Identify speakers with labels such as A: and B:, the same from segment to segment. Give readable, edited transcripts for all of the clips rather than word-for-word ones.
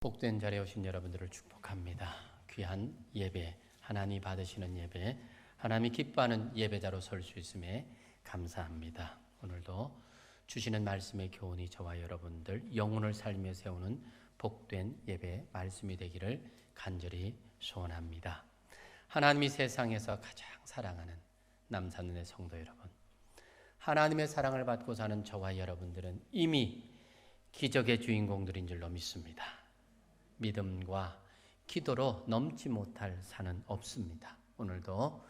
A: 복된 자리에 오신 여러분들을 축복합니다. 귀한 예배, 하나님이 받으시는 예배, 하나님이 기뻐하는 예배자로 설 수 있음에 감사합니다. 오늘도 주시는 말씀의 교훈이 저와 여러분들 영혼을 살며 세우는 복된 예배 말씀이 되기를 간절히 소원합니다. 하나님이 세상에서 가장 사랑하는 남산은의 성도 여러분, 하나님의 사랑을 받고 사는 저와 여러분들은 이미 기적의 주인공들인 줄로 믿습니다. 믿음과 기도로 넘지 못할 산은 없습니다. 오늘도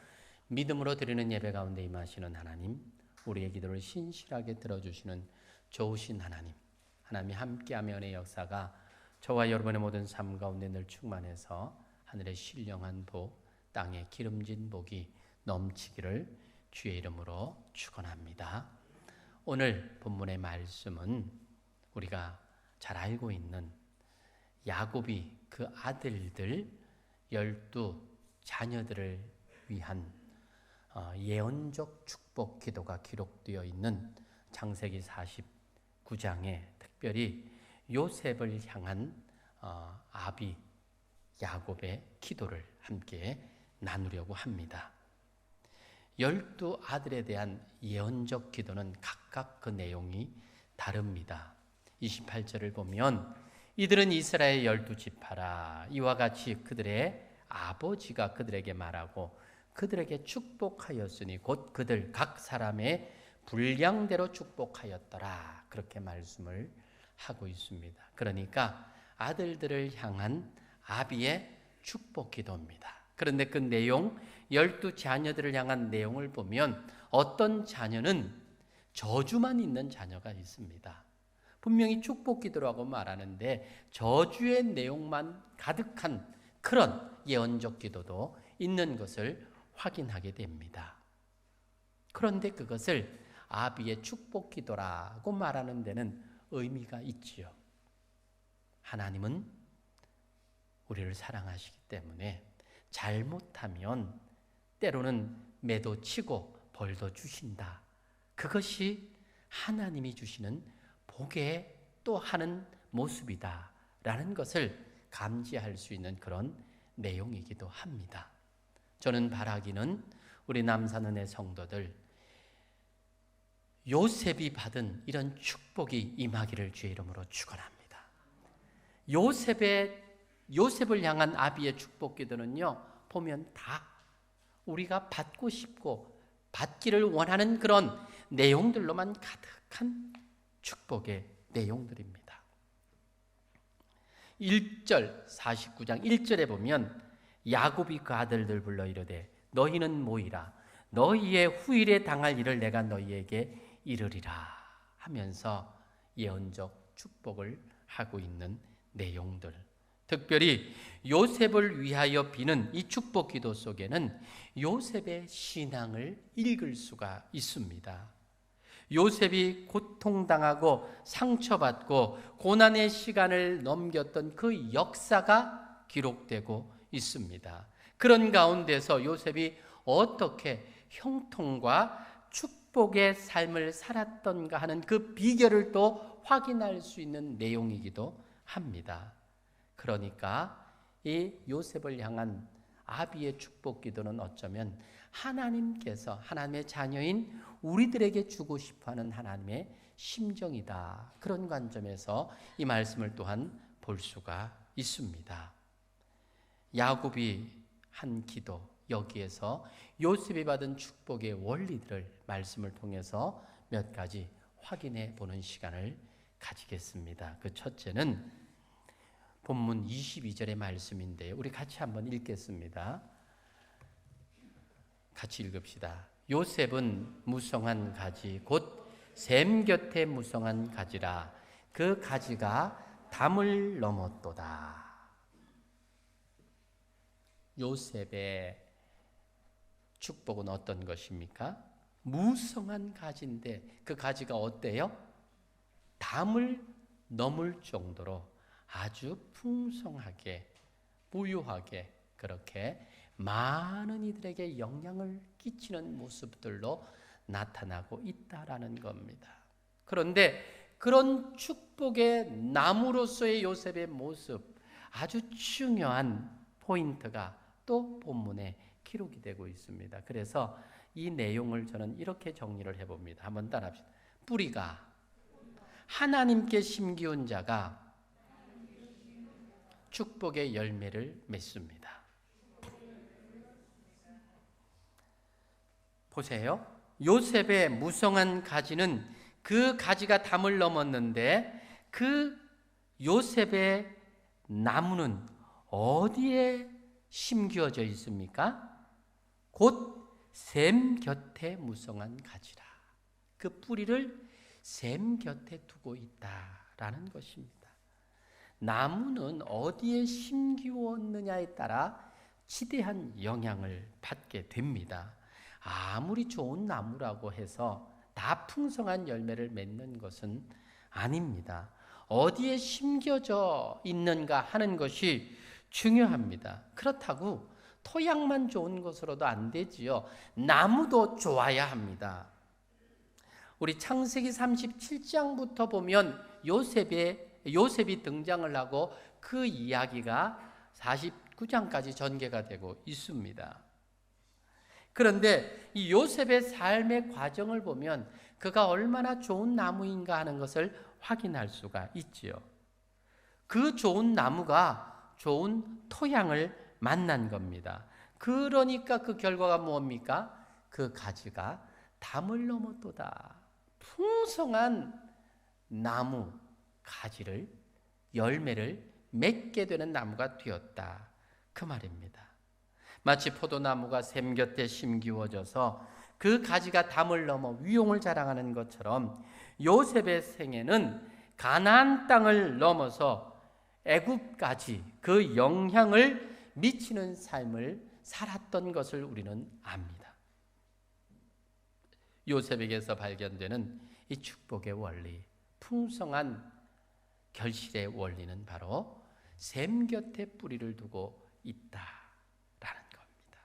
A: 믿음으로 드리는 예배 가운데 임하시는 하나님, 우리의 기도를 신실하게 들어주시는 좋으신 하나님, 하나님이 함께하며 은혜의 역사가 저와 여러분의 모든 삶 가운데 늘 충만해서 하늘의 신령한 복, 땅의 기름진 복이 넘치기를 주의 이름으로 축원합니다. 오늘 본문의 말씀은 우리가 잘 알고 있는 야곱이 그 아들들 12 자녀들을 위한 예언적 축복 기도가 기록되어 있는 창세기 49장에 특별히 요셉을 향한 아비 야곱의 기도를 함께 나누려고 합니다. 12 아들에 대한 예언적 기도는 각각 그 내용이 다릅니다. 28절을 보면 이들은 이스라엘 12지파라. 이와 같이 그들의 아버지가 그들에게 말하고 그들에게 축복하였으니 곧 그들 각 사람의 분량대로 축복하였더라. 그렇게 말씀을 하고 있습니다. 그러니까 아들들을 향한 아비의 축복 기도입니다. 그런데 그 내용, 12 자녀들을 향한 내용을 보면 어떤 자녀는 저주만 있는 자녀가 있습니다. 분명히 축복 기도라고 말하는데 저주의 내용만 가득한 그런 예언적 기도도 있는 것을 확인하게 됩니다. 그런데 그것을 아비의 축복 기도라고 말하는 데는 의미가 있지요. 하나님은 우리를 사랑하시기 때문에 잘못하면 때로는 매도 치고 벌도 주신다. 그것이 하나님이 주시는 복의 또 하는 모습이다 라는 것을 감지할 수 있는 그런 내용이기도 합니다. 저는 바라기는 우리 남산은의 성도들 요셉이 받은 이런 축복이 임하기를 주의 이름으로 축원합니다. 요셉을 향한 아비의 축복 기도는요, 보면 다 우리가 받고 싶고 받기를 원하는 그런 내용들로만 가득한 축복의 내용들입니다. 1절 49장 1절에 보면 야곱이 그 아들들 불러 이르되 너희는 모이라 너희의 후일에 당할 일을 내가 너희에게 이르리라 하면서 예언적 축복을 하고 있는 내용들, 특별히 요셉을 위하여 비는 이 축복 기도 속에는 요셉의 신앙을 읽을 수가 있습니다. 요셉이 고통당하고 상처받고 고난의 시간을 넘겼던 그 역사가 기록되고 있습니다. 그런 가운데서 요셉이 어떻게 형통과 축복의 삶을 살았던가 하는 그 비결을 또 확인할 수 있는 내용이기도 합니다. 그러니까 이 요셉을 향한 아비의 축복 기도는 어쩌면 하나님께서 하나님의 자녀인 우리들에게 주고 싶어하는 하나님의 심정이다. 그런 관점에서 이 말씀을 또한 볼 수가 있습니다. 야곱이 한 기도, 여기에서 요셉이 받은 축복의 원리들을 말씀을 통해서 몇 가지 확인해 보는 시간을 가지겠습니다. 그 첫째는 본문 22절의 말씀인데 우리 같이 한번 읽겠습니다. 같이 읽읍시다. 요셉은 무성한 가지 곧 샘 곁에 무성한 가지라 그 가지가 담을 넘었도다. 요셉의 축복은 어떤 것입니까? 무성한 가지인데 그 가지가 어때요? 담을 넘을 정도로 아주 풍성하게 부유하게 그렇게 많은 이들에게 영향을 끼치는 모습들로 나타나고 있다라는 겁니다. 그런데 그런 축복의 나무로서의 요셉의 모습, 아주 중요한 포인트가 또 본문에 기록이 되고 있습니다. 그래서 이 내용을 저는 이렇게 정리를 해봅니다. 한번 따라합시다. 뿌리가 하나님께 심기운 자가 축복의 열매를 맺습니다. 보세요. 요셉의 무성한 가지는 그 가지가 담을 넘었는데 그 요셉의 나무는 어디에 심겨져 있습니까? 곧 샘 곁에 무성한 가지라. 그 뿌리를 샘 곁에 두고 있다라는 것입니다. 나무는 어디에 심기웠느냐에 따라 지대한 영향을 받게 됩니다. 아무리 좋은 나무라고 해서 다 풍성한 열매를 맺는 것은 아닙니다. 어디에 심겨져 있는가 하는 것이 중요합니다. 그렇다고 토양만 좋은 것으로도 안 되지요. 나무도 좋아야 합니다. 우리 창세기 37장부터 보면 요셉이 등장을 하고 그 이야기가 49장까지 전개가 되고 있습니다. 그런데 이 요셉의 삶의 과정을 보면 그가 얼마나 좋은 나무인가 하는 것을 확인할 수가 있지요. 그 좋은 나무가 좋은 토양을 만난 겁니다. 그러니까 그 결과가 뭡니까? 그 가지가 담을 넘었도다. 풍성한 나무 가지를 열매를 맺게 되는 나무가 되었다. 그 말입니다. 마치 포도나무가 샘 곁에 심기워져서 그 가지가 담을 넘어 위용을 자랑하는 것처럼 요셉의 생애는 가나안 땅을 넘어서 애굽까지 그 영향을 미치는 삶을 살았던 것을 우리는 압니다. 요셉에게서 발견되는 이 축복의 원리, 풍성한 결실의 원리는 바로 샘 곁에 뿌리를 두고 있다라는 겁니다.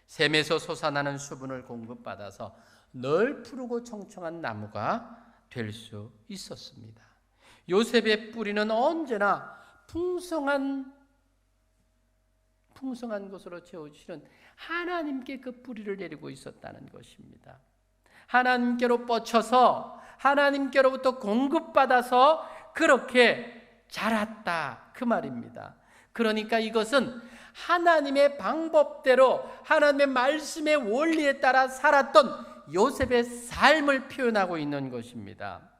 A: 샘에서 솟아나는 수분을 공급받아서 늘 푸르고 청청한 나무가 될 수 있었습니다. 요셉의 뿌리는 언제나 풍성한 것으로 채워주시는 하나님께 그 뿌리를 내리고 있었다는 것입니다. 하나님께로 뻗쳐서 하나님께로부터 공급받아서 그렇게 자랐다 그 말입니다. 그러니까 이것은 하나님의 방법대로 하나님의 말씀의 원리에 따라 살았던 요셉의 삶을 표현하고 있는 것입니다.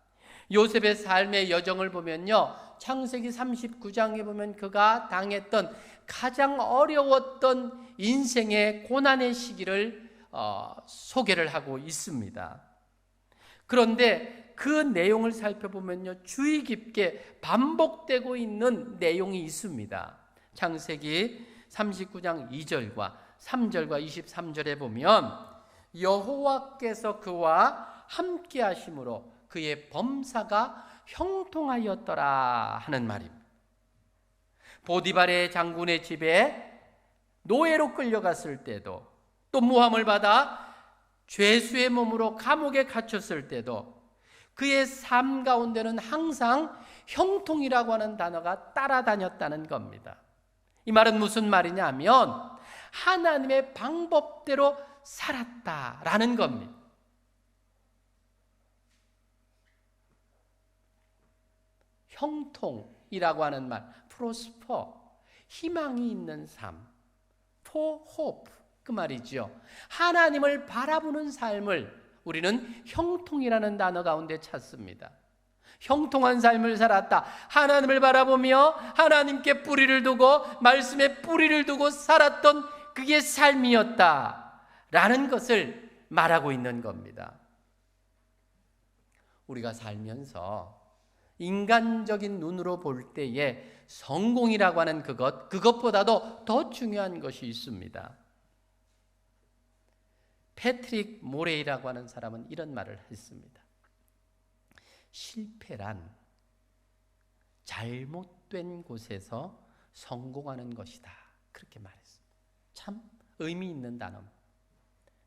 A: 요셉의 삶의 여정을 보면요, 창세기 39장에 보면 그가 당했던 가장 어려웠던 인생의 고난의 시기를 소개를 하고 있습니다. 그런데 그 내용을 살펴보면요, 주의 깊게 반복되고 있는 내용이 있습니다. 창세기 39장 2절과 3절과 23절에 보면 여호와께서 그와 함께 하심으로 그의 범사가 형통하였더라 하는 말입니다. 보디발의 장군의 집에 노예로 끌려갔을 때도, 또 모함을 받아 죄수의 몸으로 감옥에 갇혔을 때도 그의 삶 가운데는 항상 형통이라고 하는 단어가 따라다녔다는 겁니다. 이 말은 무슨 말이냐면 하나님의 방법대로 살았다라는 겁니다. 형통이라고 하는 말, 프로스퍼, 희망이 있는 삶, for hope, 그 말이죠. 하나님을 바라보는 삶을 우리는 형통이라는 단어 가운데 찾습니다. 형통한 삶을 살았다. 하나님을 바라보며 하나님께 뿌리를 두고 말씀에 뿌리를 두고 살았던 그게 삶이었다라는 것을 말하고 있는 겁니다. 우리가 살면서 인간적인 눈으로 볼 때에 성공이라고 하는 그것보다도 더 중요한 것이 있습니다. 패트릭 모레이라고 하는 사람은 이런 말을 했습니다. 실패란 잘못된 곳에서 성공하는 것이다. 그렇게 말했습니다. 참 의미 있는 단어입니다.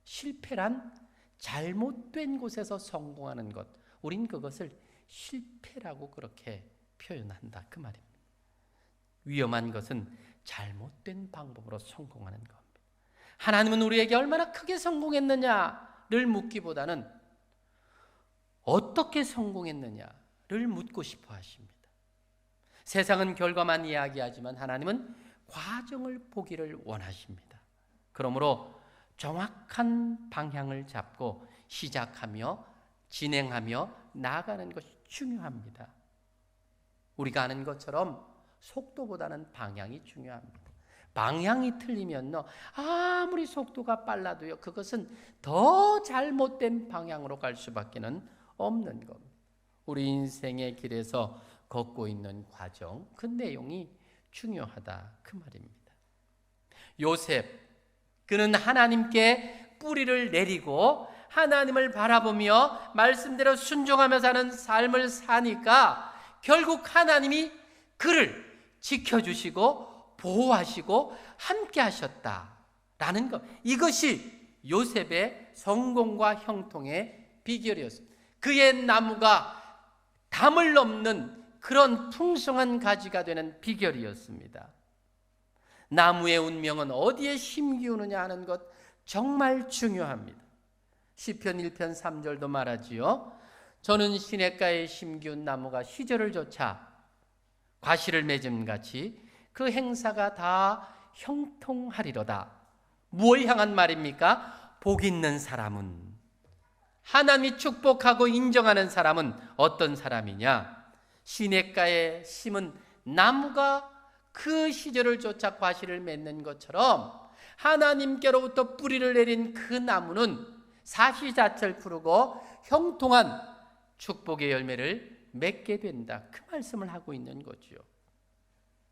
A: 실패란 잘못된 곳에서 성공하는 것. 우린 그것을 실패라고 그렇게 표현한다. 그 말입니다. 위험한 것은 잘못된 방법으로 성공하는 겁니다. 하나님은 우리에게 얼마나 크게 성공했느냐를 묻기보다는 어떻게 성공했느냐를 묻고 싶어 하십니다. 세상은 결과만 이야기하지만 하나님은 과정을 보기를 원하십니다. 그러므로 정확한 방향을 잡고 시작하며 진행하며 나아가는 것이 중요합니다. 우리가 아는 것처럼 속도보다는 방향이 중요합니다. 방향이 틀리면요, 아무리 속도가 빨라도요, 그것은 더 잘못된 방향으로 갈 수밖에 없는 겁니다. 우리 인생의 길에서 걷고 있는 과정, 그 내용이 중요하다, 그 말입니다. 요셉, 그는 하나님께 뿌리를 내리고 하나님을 바라보며 말씀대로 순종하며 사는 삶을 사니까 결국 하나님이 그를 지켜주시고 보호하시고 함께 하셨다라는 것, 이것이 요셉의 성공과 형통의 비결이었습니다. 그의 나무가 담을 넘는 그런 풍성한 가지가 되는 비결이었습니다. 나무의 운명은 어디에 심기우느냐 하는 것 정말 중요합니다. 시편 1편 3절도 말하지요. 저는 시냇가에 심기운 나무가 시절을 좇아 과실을 맺음같이 그 행사가 다 형통하리로다. 무엇을 향한 말입니까? 복 있는 사람은, 하나님이 축복하고 인정하는 사람은 어떤 사람이냐? 시냇가에 심은 나무가 그 시절을 좇아 과실을 맺는 것처럼 하나님께로부터 뿌리를 내린 그 나무는 사시사철 푸르고 형통한 축복의 열매를 맺게 된다, 그 말씀을 하고 있는 거죠.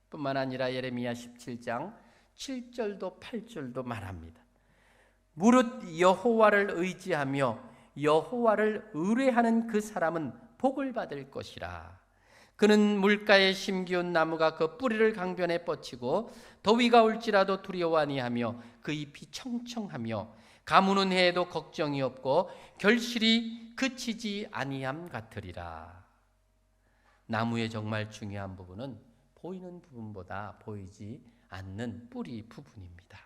A: 뿐만 아니라 예레미야 17장 7절도 8절도 말합니다. 무릇 여호와를 의지하며 여호와를 의뢰하는 그 사람은 복을 받을 것이라. 그는 물가에 심기운 나무가 그 뿌리를 강변에 뻗치고 더위가 올지라도 두려워 아니하며 그 잎이 청청하며 가무는 해에도 걱정이 없고 결실이 그치지 아니함 같으리라. 나무의 정말 중요한 부분은 보이는 부분보다 보이지 않는 뿌리 부분입니다.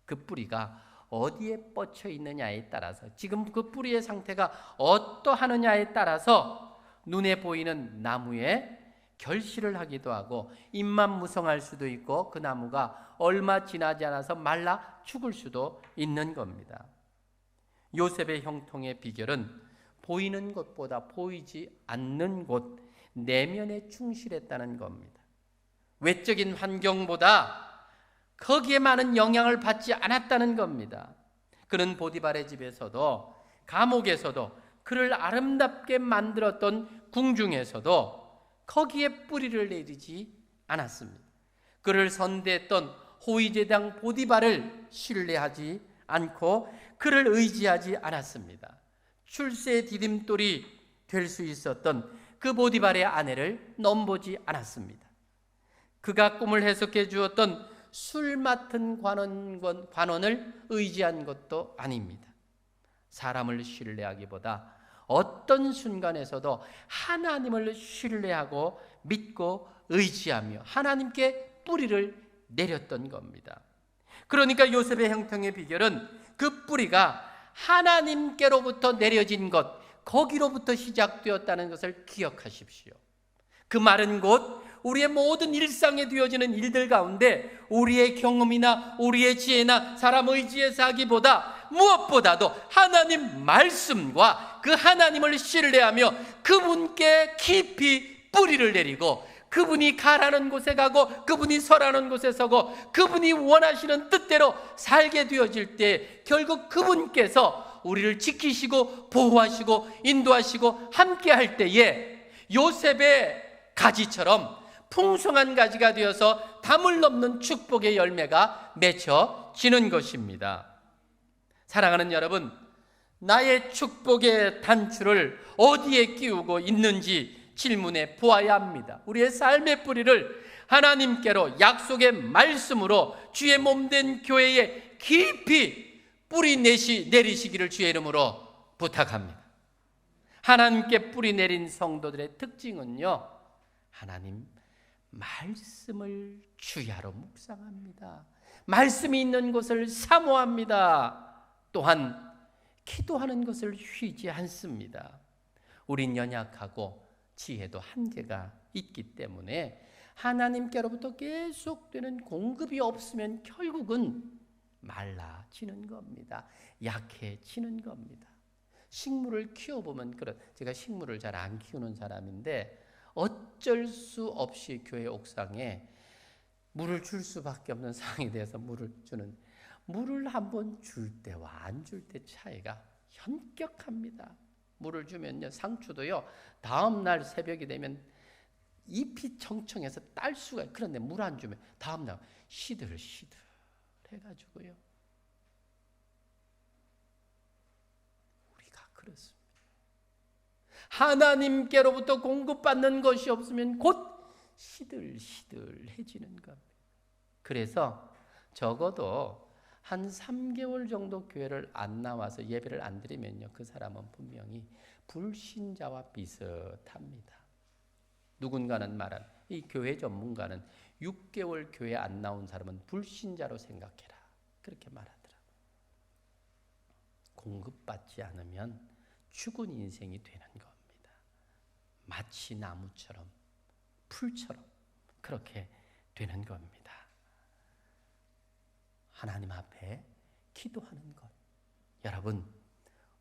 A: 그 뿌리가 어디에 뻗쳐 있느냐에 따라서, 지금 그 뿌리의 상태가 어떠하느냐에 따라서 눈에 보이는 나무에 결실을 하기도 하고 잎만 무성할 수도 있고 그 나무가 얼마 지나지 않아서 말라 죽을 수도 있는 겁니다. 요셉의 형통의 비결은 보이는 것보다 보이지 않는 곳, 내면에 충실했다는 겁니다. 외적인 환경보다 거기에 많은 영향을 받지 않았다는 겁니다. 그는 보디발의 집에서도 감옥에서도 그를 아름답게 만들었던 궁중에서도 거기에 뿌리를 내리지 않았습니다. 그를 선대했던 호위제당 보디발을 신뢰하지 않고 그를 의지하지 않았습니다. 출세의 디딤돌이 될 수 있었던 그 보디발의 아내를 넘보지 않았습니다. 그가 꿈을 해석해 주었던 술 맡은 관원을 의지한 것도 아닙니다. 사람을 신뢰하기보다 어떤 순간에서도 하나님을 신뢰하고 믿고 의지하며 하나님께 뿌리를 내렸던 겁니다. 그러니까 요셉의 형통의 비결은 그 뿌리가 하나님께로부터 내려진 것, 거기로부터 시작되었다는 것을 기억하십시오. 그 마른 곳, 우리의 모든 일상에 되어지는 일들 가운데 우리의 경험이나 우리의 지혜나 사람 의지에서 하기보다 무엇보다도 하나님 말씀과 그 하나님을 신뢰하며 그분께 깊이 뿌리를 내리고 그분이 가라는 곳에 가고 그분이 서라는 곳에 서고 그분이 원하시는 뜻대로 살게 되어질 때 결국 그분께서 우리를 지키시고 보호하시고 인도하시고 함께 할 때에 요셉의 가지처럼 풍성한 가지가 되어서 담을 넘는 축복의 열매가 맺혀지는 것입니다. 사랑하는 여러분, 나의 축복의 단추를 어디에 끼우고 있는지 질문해 보아야 합니다. 우리의 삶의 뿌리를 하나님께로 약속의 말씀으로 주의 몸된 교회에 깊이 뿌리 내리시기를 주의 이름으로 부탁합니다. 하나님께 뿌리 내린 성도들의 특징은요, 하나님 말씀을 주야로 묵상합니다. 말씀이 있는 곳을 사모합니다. 또한 기도하는 것을 쉬지 않습니다. 우린 연약하고 지혜도 한계가 있기 때문에 하나님께로부터 계속되는 공급이 없으면 결국은 말라지는 겁니다. 약해지는 겁니다. 식물을 키워보면 제가 식물을 잘 안 키우는 사람인데 어쩔 수 없이 교회 옥상에 물을 줄 수밖에 없는 상황에 대해서 물을 한번 줄 때와 안 줄 때 차이가 현격합니다. 물을 주면요, 상추도요, 다음 날 새벽이 되면 잎이 청청해서 딸 수가 있어요. 그런데 물 안 주면 다음 날 시들시들 해가지고요. 우리가 그렇습니다. 하나님께로부터 공급받는 것이 없으면 곧 시들시들해지는 겁니다. 그래서 적어도 한 3개월 정도 교회를 안 나와서 예배를 안 드리면요, 그 사람은 분명히 불신자와 비슷합니다. 누군가는 말한, 이 교회 전문가는 6개월 교회 안 나온 사람은 불신자로 생각해라, 그렇게 말하더라고요. 공급받지 않으면 죽은 인생이 되는 겁니다. 마치 나무처럼 풀처럼 그렇게 되는 겁니다. 하나님 앞에 기도하는 것. 여러분,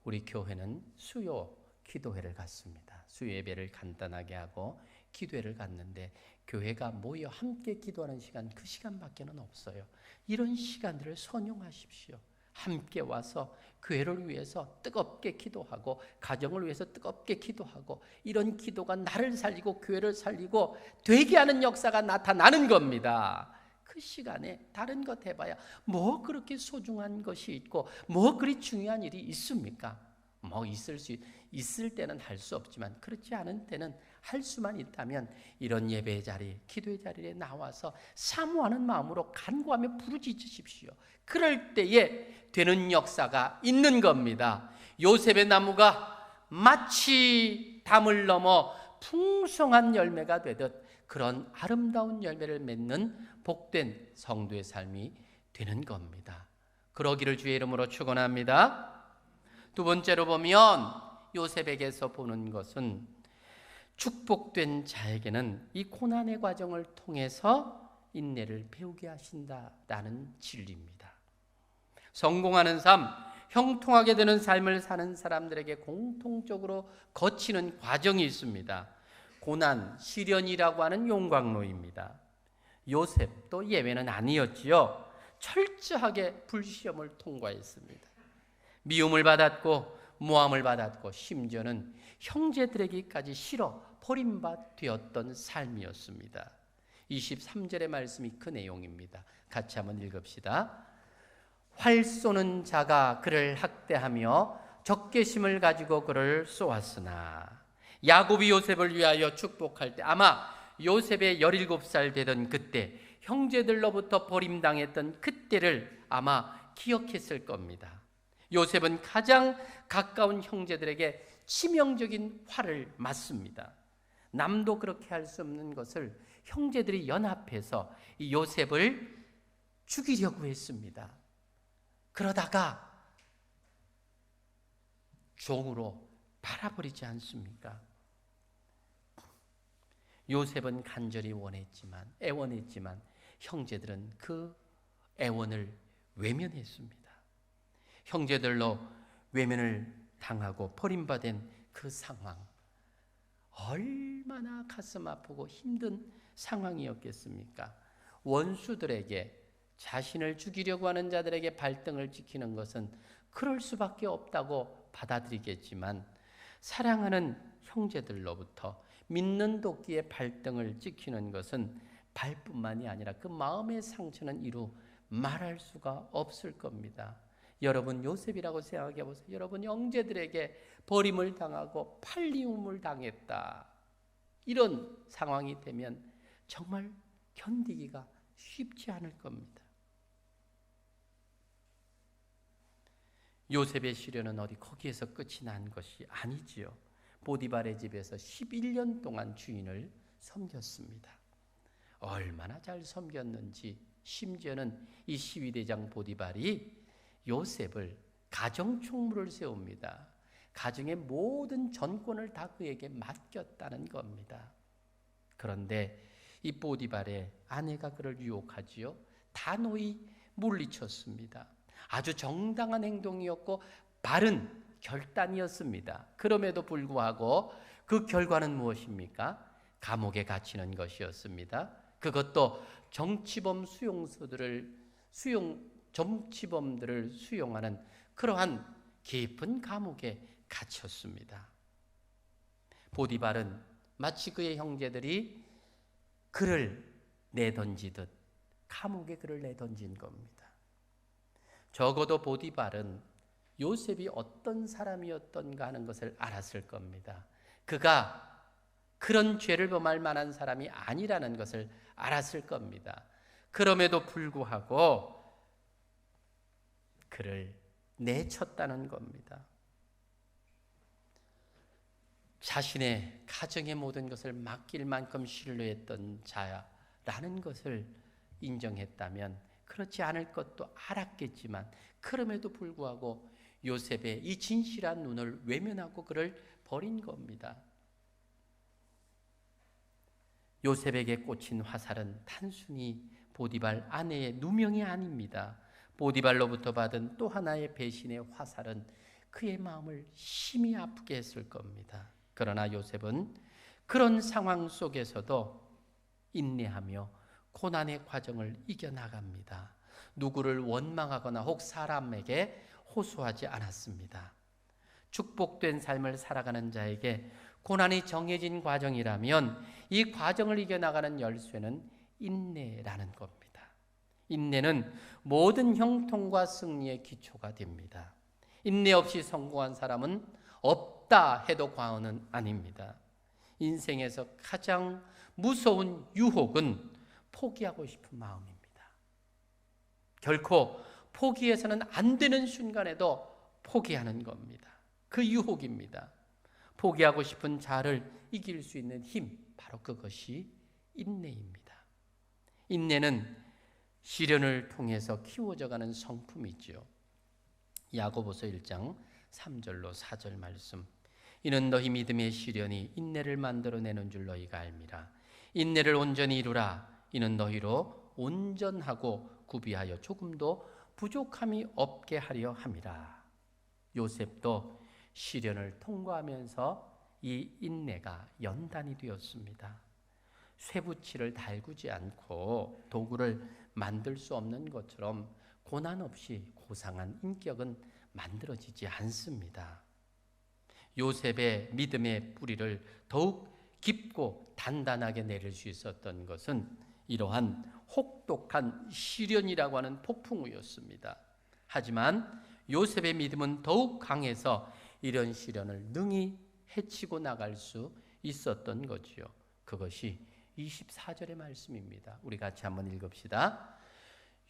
A: 우리 교회는 수요 기도회를 갖습니다. 수요 예배를 간단하게 하고 기도회를 갖는데 교회가 모여 함께 기도하는 시간, 그 시간밖에는 없어요. 이런 시간들을 선용하십시오. 함께 와서 교회를 위해서 뜨겁게 기도하고 가정을 위해서 뜨겁게 기도하고 이런 기도가 나를 살리고 교회를 살리고 되게 하는 역사가 나타나는 겁니다. 그 시간에 다른 것 해봐야 뭐 그렇게 소중한 것이 있고 뭐 그리 중요한 일이 있습니까? 뭐 있을 때는 할 수 없지만 그렇지 않은 때는 할 수만 있다면 이런 예배의 자리, 기도의 자리에 나와서 사모하는 마음으로 간구하며 부르짖으십시오. 그럴 때에 되는 역사가 있는 겁니다. 요셉의 나무가 마치 담을 넘어 풍성한 열매가 되듯 그런 아름다운 열매를 맺는 복된 성도의 삶이 되는 겁니다. 그러기를 주의 이름으로 축원합니다. 두 번째로 보면 요셉에게서 보는 것은 축복된 자에게는 이 고난의 과정을 통해서 인내를 배우게 하신다라는 진리입니다. 성공하는 삶, 형통하게 되는 삶을 사는 사람들에게 공통적으로 거치는 과정이 있습니다. 고난, 시련이라고 하는 용광로입니다. 요셉도 예외는 아니었지요. 철저하게 불시험을 통과했습니다. 미움을 받았고 모함을 받았고 심지어는 형제들에게까지 실어 버림받되었던 삶이었습니다. 23절의 말씀이 그 내용입니다. 같이 한번 읽읍시다. 활 쏘는 자가 그를 학대하며 적개심을 가지고 그를 쏘았으나 야곱이 요셉을 위하여 축복할 때 아마 요셉의 17살 되던 그때 형제들로부터 버림당했던 그때를 아마 기억했을 겁니다. 요셉은 가장 가까운 형제들에게 치명적인 화를 맞습니다. 남도 그렇게 할 수 없는 것을 형제들이 연합해서 이 요셉을 죽이려고 했습니다. 그러다가 종으로 팔아버리지 않습니까? 요셉은 간절히 애원했지만 형제들은 그 애원을 외면했습니다. 형제들로 외면을 당하고 버림받은 그 상황, 얼마나 가슴 아프고 힘든 상황이었겠습니까? 원수들에게, 자신을 죽이려고 하는 자들에게 발등을 지키는 것은 그럴 수밖에 없다고 받아들이겠지만 사랑하는 형제들로부터 믿는 도끼의 발등을 지키는 것은 발뿐만이 아니라 그 마음의 상처는 이루 말할 수가 없을 겁니다. 여러분 요셉이라고 생각해 보세요. 여러분 형제들에게 버림을 당하고 팔리움을 당했다. 이런 상황이 되면 정말 견디기가 쉽지 않을 겁니다. 요셉의 시련은 어디 거기에서 끝이 난 것이 아니지요. 보디발의 집에서 11년 동안 주인을 섬겼습니다. 얼마나 잘 섬겼는지, 심지어는 이 시위대장 보디발이 요셉을 가정총무를 세웁니다. 가정의 모든 전권을 다 그에게 맡겼다는 겁니다. 그런데 이 보디발의 아내가 그를 유혹하지요. 단호히 물리쳤습니다. 아주 정당한 행동이었고 바른 결단이었습니다. 그럼에도 불구하고 그 결과는 무엇입니까? 감옥에 갇히는 것이었습니다. 그것도 정치범들을 수용하는 그러한 깊은 감옥에 갇혔습니다. 보디발은 마치 그의 형제들이 그를 내던지듯 감옥에 그를 내던진 겁니다. 적어도 보디발은 요셉이 어떤 사람이었던가 하는 것을 알았을 겁니다. 그가 그런 죄를 범할 만한 사람이 아니라는 것을 알았을 겁니다. 그럼에도 불구하고 그를 내쳤다는 겁니다. 자신의 가정의 모든 것을 맡길 만큼 신뢰했던 자라는 것을 인정했다면 그렇지 않을 것도 알았겠지만 그럼에도 불구하고 요셉의 이 진실한 눈을 외면하고 그를 버린 겁니다. 요셉에게 꽂힌 화살은 단순히 보디발 아내의 누명이 아닙니다. 보디발로부터 받은 또 하나의 배신의 화살은 그의 마음을 심히 아프게 했을 겁니다. 그러나 요셉은 그런 상황 속에서도 인내하며 고난의 과정을 이겨나갑니다. 누구를 원망하거나 혹 사람에게 호소하지 않았습니다. 축복된 삶을 살아가는 자에게 고난이 정해진 과정이라면 이 과정을 이겨나가는 열쇠는 인내라는 겁니다. 인내는 모든 형통과 승리의 기초가 됩니다. 인내 없이 성공한 사람은 없다 해도 과언은 아닙니다. 인생에서 가장 무서운 유혹은 포기하고 싶은 마음입니다. 결코 포기해서는 안 되는 순간에도 포기하는 겁니다. 그 유혹입니다. 포기하고 싶은 자를 이길 수 있는 힘, 바로 그것이 인내입니다. 인내는 시련을 통해서 키워져가는 성품이죠. 야고보서 1장 3절로 4절 말씀. 이는 너희 믿음의 시련이 인내를 만들어내는 줄 너희가 알미라. 인내를 온전히 이루라. 이는 너희로 온전하고 구비하여 조금도 부족함이 없게 하려 함이라. 요셉도 시련을 통과하면서 이 인내가 연단이 되었습니다. 쇠붙이를 달구지 않고 도구를 만들 수 없는 것처럼 고난 없이 고상한 인격은 만들어지지 않습니다. 요셉의 믿음의 뿌리를 더욱 깊고 단단하게 내릴 수 있었던 것은 이러한 혹독한 시련이라고 하는 폭풍우였습니다. 하지만 요셉의 믿음은 더욱 강해서 이런 시련을 능히 헤치고 나갈 수 있었던 거지요. 그것이 24절의 말씀입니다. 우리 같이 한번 읽읍시다.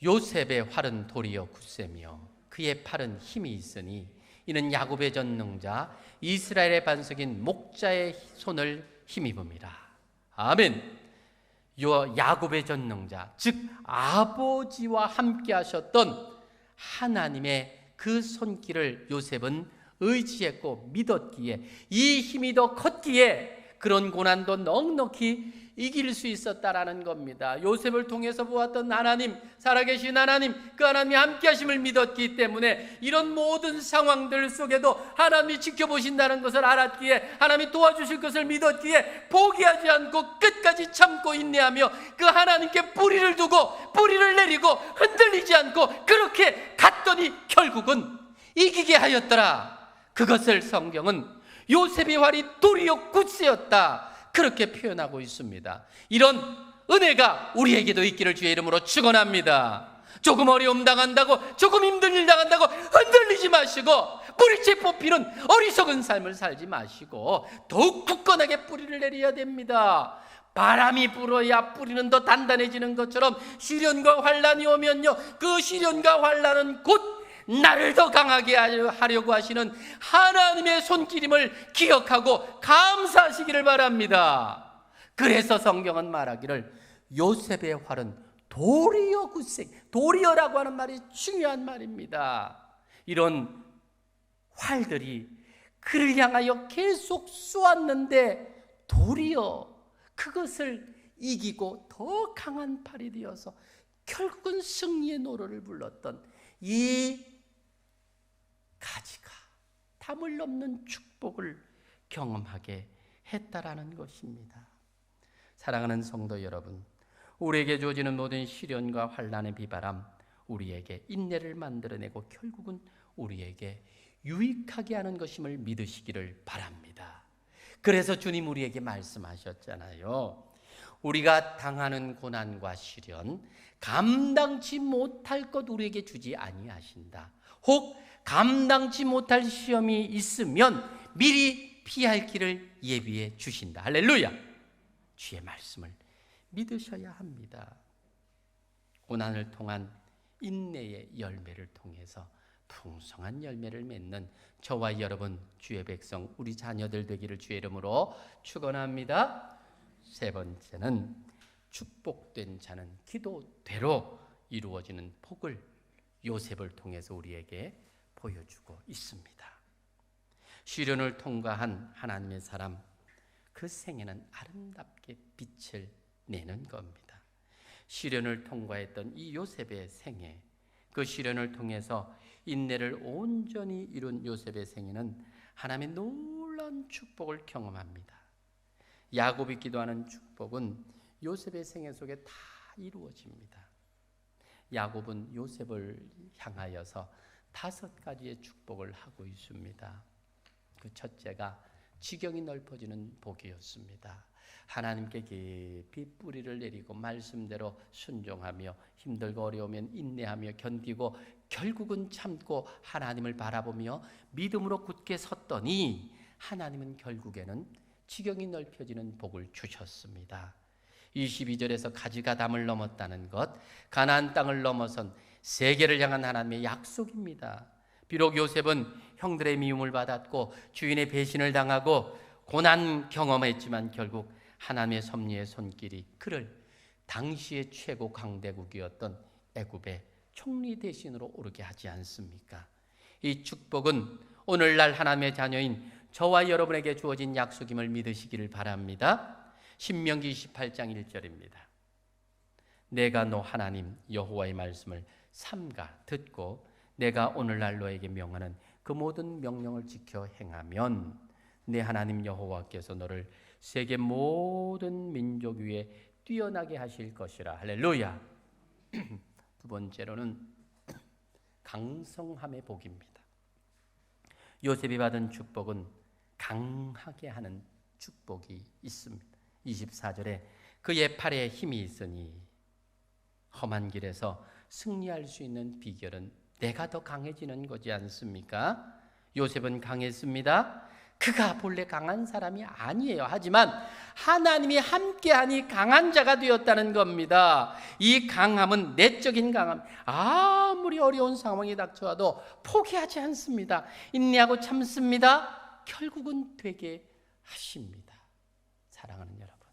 A: 요셉의 활은 도리어 굳세며 그의 팔은 힘이 있으니 이는 야곱의 전능자 이스라엘의 반석인 목자의 손을 힘입음이라. 아멘. 야곱의 전능자, 즉 아버지와 함께 하셨던 하나님의 그 손길을 요셉은 의지했고 믿었기에 이 힘이 더 컸기에 그런 고난도 넉넉히 이길 수 있었다라는 겁니다. 요셉을 통해서 보았던 하나님, 살아계신 하나님, 그 하나님이 함께 하심을 믿었기 때문에 이런 모든 상황들 속에도 하나님이 지켜보신다는 것을 알았기에, 하나님이 도와주실 것을 믿었기에 포기하지 않고 끝까지 참고 인내하며 그 하나님께 뿌리를 두고 뿌리를 내리고 흔들리지 않고 그렇게 갔더니 결국은 이기게 하였더라. 그것을 성경은 요셉의 활이 도리어 굳세였다, 그렇게 표현하고 있습니다. 이런 은혜가 우리에게도 있기를 주의 이름으로 축원합니다. 조금 어려움 당한다고, 조금 힘든 일 당한다고 흔들리지 마시고 뿌리째 뽑히는 어리석은 삶을 살지 마시고 더욱 굳건하게 뿌리를 내려야 됩니다. 바람이 불어야 뿌리는 더 단단해지는 것처럼 시련과 환난이 오면요, 그 시련과 환난은 곧 나를 더 강하게 하려고 하시는 하나님의 손길임을 기억하고 감사하시기를 바랍니다. 그래서 성경은 말하기를 요셉의 활은 도리어 굳세. 도리어라고 하는 말이 중요한 말입니다. 이런 활들이 그를 향하여 계속 쏘았는데 도리어 그것을 이기고 더 강한 팔이 되어서 결국은 승리의 노래를 불렀던 이 가지가 담을 넘는 축복을 경험하게 했다라는 것입니다. 사랑하는 성도 여러분, 우리에게 주어지는 모든 시련과 환난의 비바람, 우리에게 인내를 만들어내고 결국은 우리에게 유익하게 하는 것임을 믿으시기를 바랍니다. 그래서 주님 우리에게 말씀하셨잖아요. 우리가 당하는 고난과 시련 감당치 못할 것 우리에게 주지 아니하신다. 혹 감당치 못할 시험이 있으면 미리 피할 길을 예비해 주신다. 할렐루야. 주의 말씀을 믿으셔야 합니다. 고난을 통한 인내의 열매를 통해서 풍성한 열매를 맺는 저와 여러분 주의 백성 우리 자녀들 되기를 주의 이름으로 축원합니다. 세 번째는 축복된 자는 기도대로 이루어지는 복을 요셉을 통해서 우리에게 보여주고 있습니다. 시련을 통과한 하나님의 사람, 그 생애는 아름답게 빛을 내는 겁니다. 시련을 통과했던 이 요셉의 생애, 그 시련을 통해서 인내를 온전히 이룬 요셉의 생애는 하나님의 놀라운 축복을 경험합니다. 야곱이 기도하는 축복은 요셉의 생애 속에 다 이루어집니다. 야곱은 요셉을 향하여서 5가지의 축복을 하고 있습니다. 그 첫째가 지경이 넓어지는 복이었습니다. 하나님께 깊이 뿌리를 내리고 말씀대로 순종하며 힘들고 어려우면 인내하며 견디고 결국은 참고 하나님을 바라보며 믿음으로 굳게 섰더니 하나님은 결국에는 지경이 넓혀지는 복을 주셨습니다. 22절에서 가지가 담을 넘었다는 것, 가나안 땅을 넘어선 세계를 향한 하나님의 약속입니다. 비록 요셉은 형들의 미움을 받았고 주인의 배신을 당하고 고난 경험했지만 결국 하나님의 섭리의 손길이 그를 당시의 최고 강대국이었던 애굽의 총리 대신으로 오르게 하지 않습니까? 이 축복은 오늘날 하나님의 자녀인 저와 여러분에게 주어진 약속임을 믿으시기를 바랍니다. 신명기 28장 1절입니다. 내가 너 하나님 여호와의 말씀을 삼가 듣고 내가 오늘날 너에게 명하는 그 모든 명령을 지켜 행하면 내 하나님 여호와께서 너를 세계 모든 민족 위에 뛰어나게 하실 것이라. 할렐루야. 두 번째로는 강성함의 복입니다. 요셉이 받은 축복은 강하게 하는 축복이 있습니다. 24절에 그의 팔에 힘이 있으니 험한 길에서 승리할 수 있는 비결은 내가 더 강해지는 거지 않습니까? 요셉은 강했습니다. 그가 본래 강한 사람이 아니에요. 하지만 하나님이 함께하니 강한 자가 되었다는 겁니다. 이 강함은 내적인 강함. 아무리 어려운 상황이 닥쳐와도 포기하지 않습니다. 인내하고 참습니다. 결국은 되게 하십니다. 사랑하는 여러분,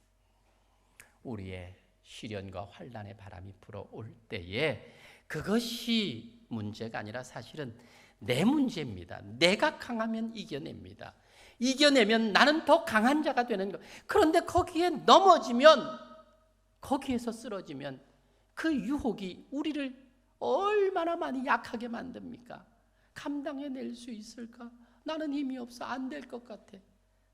A: 우리의 시련과 환난의 바람이 불어올 때에 그것이 문제가 아니라 사실은 내 문제입니다. 내가 강하면 이겨냅니다. 이겨내면 나는 더 강한 자가 되는 것. 그런데 거기에 넘어지면, 거기에서 쓰러지면 그 유혹이 우리를 얼마나 많이 약하게 만듭니까? 감당해낼 수 있을까? 나는 힘이 없어. 안 될 것 같아.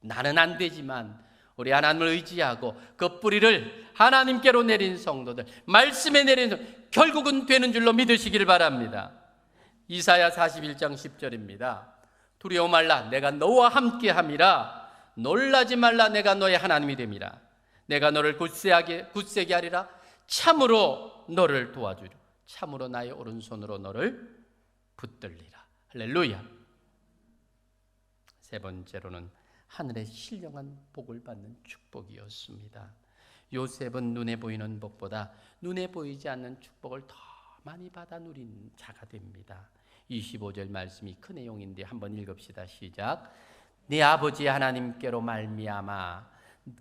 A: 나는 안 되지만 우리 하나님을 의지하고 그 뿌리를 하나님께로 내린 성도들, 말씀에 내린 성도들, 결국은 되는 줄로 믿으시길 바랍니다. 이사야 41장 10절입니다. 두려워 말라, 내가 너와 함께함이라. 놀라지 말라, 내가 너의 하나님이 됨이라. 내가 너를 굳세게 하리라. 참으로 너를 도와주리라. 참으로 나의 오른손으로 너를 붙들리라. 할렐루야. 세 번째로는 하늘의 신령한 복을 받는 축복이었습니다. 요셉은 눈에 보이는 복보다 눈에 보이지 않는 축복을 더 많이 받아 누린 자가 됩니다. 25절 말씀이 큰 내용인데 한번 읽읍시다. 시작. 네 아버지 하나님께로 말미암아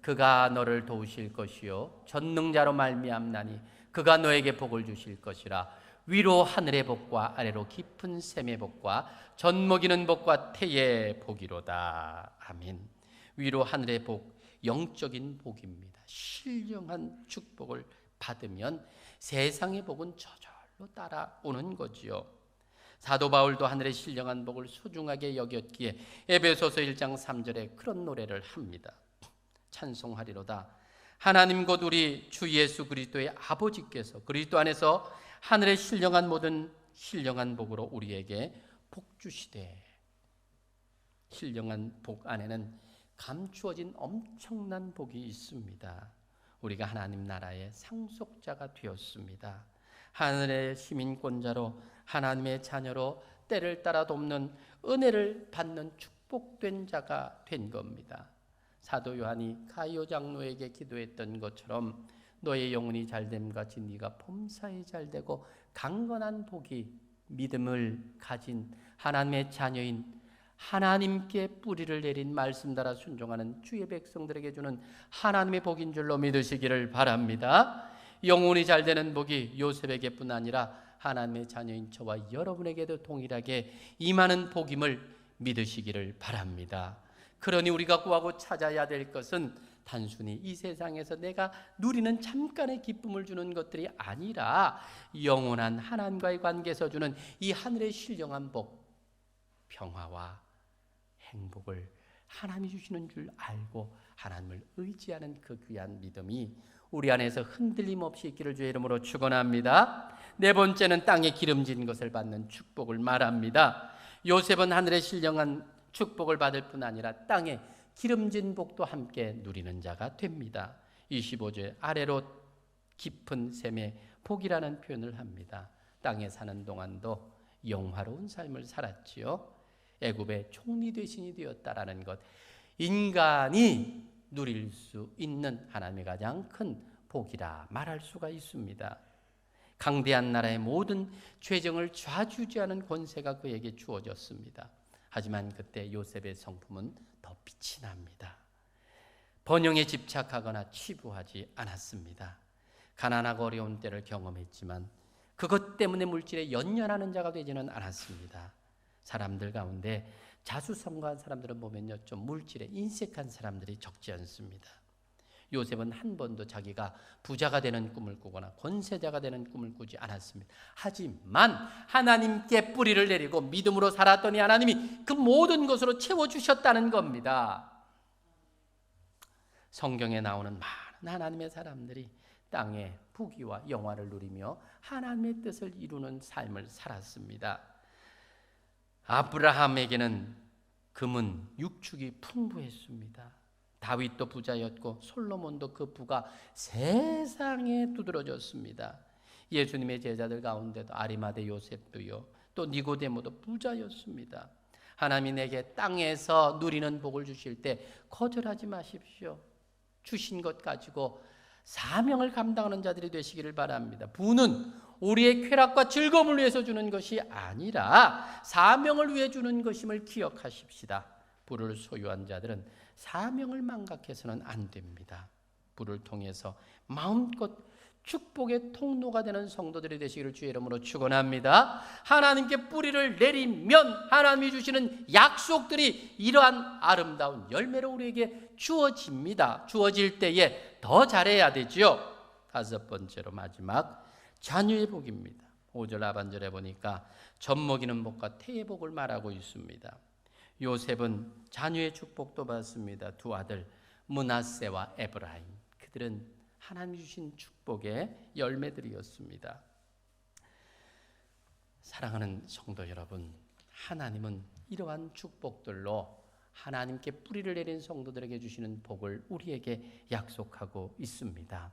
A: 그가 너를 도우실 것이요 전능자로 말미암나니 그가 너에게 복을 주실 것이라. 위로 하늘의 복과 아래로 깊은 샘의 복과 젖 먹이는 복과 태의 복이로다. 아멘. 위로 하늘의 복, 영적인 복입니다. 신령한 축복을 받으면 세상의 복은 저절로 따라오는 거지요. 사도 바울도 하늘의 신령한 복을 소중하게 여겼기에 에베소서 1장 3절에 그런 노래를 합니다. 찬송하리로다. 하나님 곧 우리 주 예수 그리스도의 아버지께서 그리스도 안에서 하늘의 신령한 모든 신령한 복으로 우리에게 복 주시되. 신령한 복 안에는 감추어진 엄청난 복이 있습니다. 우리가 하나님 나라의 상속자가 되었습니다. 하늘의 시민권자로 하나님의 자녀로 때를 따라 돕는 은혜를 받는 축복된 자가 된 겁니다. 사도 요한이 가이오 장로에게 기도했던 것처럼 너의 영혼이 잘됨 같이 네가 범사에 잘되고 강건한 복이 믿음을 가진 하나님의 자녀인 하나님께 뿌리를 내린 말씀 따라 순종하는 주의 백성들에게 주는 하나님의 복인 줄로 믿으시기를 바랍니다. 영혼이 잘되는 복이 요셉에게뿐 아니라 하나님의 자녀인 저와 여러분에게도 동일하게 임하는 복임을 믿으시기를 바랍니다. 그러니 우리가 구하고 찾아야 될 것은 단순히 이 세상에서 내가 누리는 잠깐의 기쁨을 주는 것들이 아니라 영원한 하나님과의 관계에서 주는 이 하늘의 신령한 복, 평화와 행복을 하나님이 주시는 줄 알고 하나님을 의지하는 그 귀한 믿음이 우리 안에서 흔들림 없이 있기를 주의 이름으로 축원합니다. 네 번째는 땅에 기름진 것을 받는 축복을 말합니다. 요셉은 하늘의 신령한 축복을 받을 뿐 아니라 땅에 기름진 복도 함께 누리는 자가 됩니다. 25절 아래로 깊은 샘의 복이라는 표현을 합니다. 땅에 사는 동안도 영화로운 삶을 살았지요. 애굽의 총리 대신이 되었다라는 것, 인간이 누릴 수 있는 하나님의 가장 큰 복이라 말할 수가 있습니다. 강대한 나라의 모든 재정을 좌지우지하는 권세가 그에게 주어졌습니다. 하지만 그때 요셉의 성품은 더 빛이 납니다. 번영에 집착하거나 치부하지 않았습니다. 가난하고 어려운 때를 경험했지만 그것 때문에 물질에 연연하는 자가 되지는 않았습니다. 사람들 가운데 자수성가한 사람들은 보면요, 좀 물질에 인색한 사람들이 적지 않습니다. 요셉은 한 번도 자기가 부자가 되는 꿈을 꾸거나 권세자가 되는 꿈을 꾸지 않았습니다. 하지만 하나님께 뿌리를 내리고 믿음으로 살았더니 하나님이 그 모든 것으로 채워주셨다는 겁니다. 성경에 나오는 많은 하나님의 사람들이 땅의 부귀와 영화를 누리며 하나님의 뜻을 이루는 삶을 살았습니다. 아브라함에게는 금은 육축이 풍부했습니다. 다윗도 부자였고 솔로몬도 그 부가 세상에 두드러졌습니다. 예수님의 제자들 가운데도 아리마대 요셉도요, 또 니고데모도 부자였습니다. 하나님이 내게 땅에서 누리는 복을 주실 때 거절하지 마십시오. 주신 것 가지고 사명을 감당하는 자들이 되시기를 바랍니다. 부는 우리의 쾌락과 즐거움을 위해서 주는 것이 아니라 사명을 위해 주는 것임을 기억하십시다. 부를 소유한 자들은 사명을 망각해서는 안 됩니다. 부를 통해서 마음껏 축복의 통로가 되는 성도들이 되시기를 주의 이름으로 축원합니다. 하나님께 뿌리를 내리면 하나님이 주시는 약속들이 이러한 아름다운 열매로 우리에게 주어집니다. 주어질 때에 더 잘해야 되지요. 다섯 번째로 마지막 자녀의 복입니다. 5절 하반절에 보니까 젖 먹이는 복과 태의 복을 말하고 있습니다. 요셉은 자녀의 축복도 받습니다. 두 아들 므낫세와 에브라임, 그들은 하나님 주신 축복의 열매들이었습니다. 사랑하는 성도 여러분, 하나님은 이러한 축복들로 하나님께 뿌리를 내린 성도들에게 주시는 복을 우리에게 약속하고 있습니다.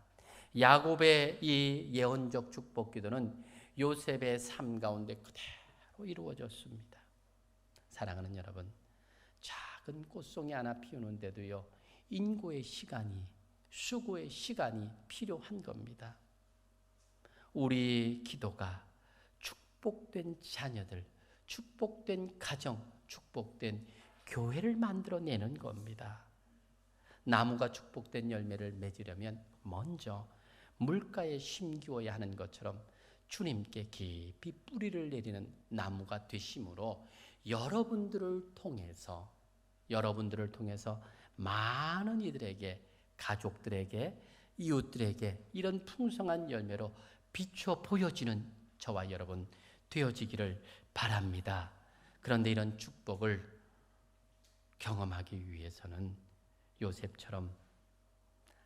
A: 야곱의 이 예언적 축복 기도는 요셉의 삶 가운데 그대로 이루어졌습니다. 사랑하는 여러분, 작은 꽃송이 하나 피우는데도요, 인고의 시간이, 수고의 시간이 필요한 겁니다. 우리 기도가 축복된 자녀들, 축복된 가정, 축복된 교회를 만들어내는 겁니다. 나무가 축복된 열매를 맺으려면 먼저 물가에 심기워야 하는 것처럼 주님께 깊이 뿌리를 내리는 나무가 되심으로 여러분들을 통해서 많은 이들에게, 가족들에게, 이웃들에게 이런 풍성한 열매로 비춰 보여지는 저와 여러분 되어지기를 바랍니다. 그런데 이런 축복을 경험하기 위해서는 요셉처럼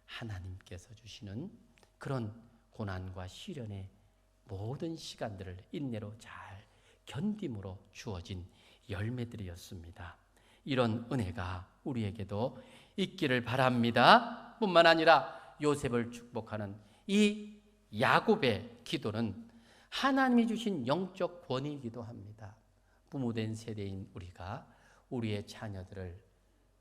A: 하나님께서 주시는 그런 고난과 시련의 모든 시간들을 인내로 잘 견딤으로 주어진 열매들이었습니다. 이런 은혜가 우리에게도 있기를 바랍니다. 뿐만 아니라 요셉을 축복하는 이 야곱의 기도는 하나님이 주신 영적 권위이기도 합니다. 부모된 세대인 우리가 우리의 자녀들을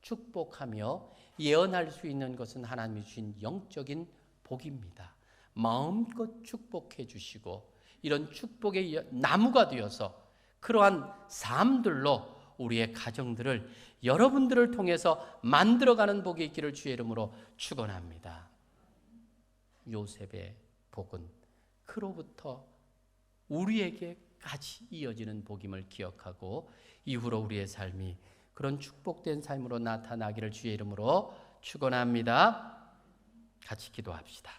A: 축복하며 예언할 수 있는 것은 하나님이 주신 영적인 복입니다. 마음껏 축복해 주시고 이런 축복의 나무가 되어서 그러한 삶들로 우리의 가정들을 여러분들을 통해서 만들어가는 복이 있기를 주의 이름으로 축원합니다. 요셉의 복은 그로부터 우리에게까지 이어지는 복임을 기억하고 이후로 우리의 삶이 그런 축복된 삶으로 나타나기를 주의 이름으로 축원합니다. 같이 기도합시다.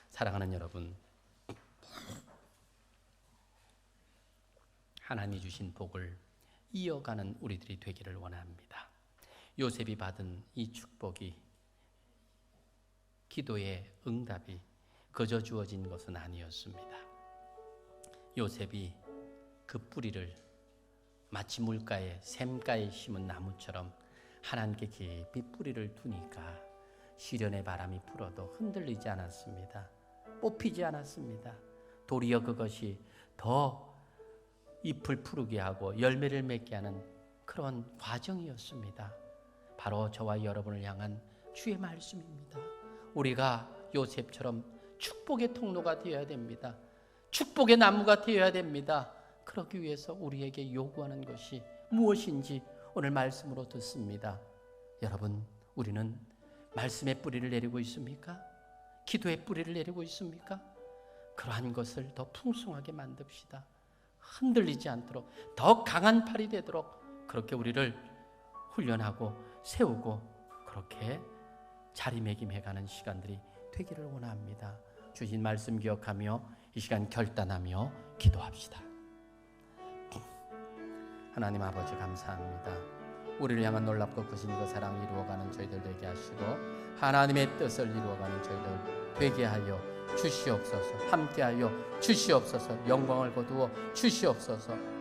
A: 사랑하는 여러분, 하나님이 주신 복을 이어가는 우리들이 되기를 원합니다. 요셉이 받은 이 축복이, 기도의 응답이 그저 주어진 것은 아니었습니다. 요셉이 그 뿌리를 마치 물가에 샘가에 심은 나무처럼 하나님께 깊이 뿌리를 두니까 시련의 바람이 불어도 흔들리지 않았습니다. 뽑히지 않았습니다. 도리어 그것이 더 잎을 푸르게 하고 열매를 맺게 하는 그런 과정이었습니다. 바로 저와 여러분을 향한 주의 말씀입니다. 우리가 요셉처럼 축복의 통로가 되어야 됩니다. 축복의 나무가 되어야 됩니다. 그러기 위해서 우리에게 요구하는 것이 무엇인지 오늘 말씀으로 듣습니다. 여러분, 우리는 말씀의 뿌리를 내리고 있습니까? 기도의 뿌리를 내리고 있습니까? 그러한 것을 더 풍성하게 만듭시다. 흔들리지 않도록 더 강한 팔이 되도록 그렇게 우리를 훈련하고 세우고 그렇게 자리매김해가는 시간들이 되기를 원합니다. 주신 말씀 기억하며 이 시간 결단하며 기도합시다. 하나님 아버지 감사합니다. 우리를 향한 놀랍고 크신 그 사랑 이루어가는 저희들 되게 하시고 하나님의 뜻을 이루어가는 저희들 되게 하여 주시옵소서. 함께하여 주시옵소서. 영광을 거두어 주시옵소서.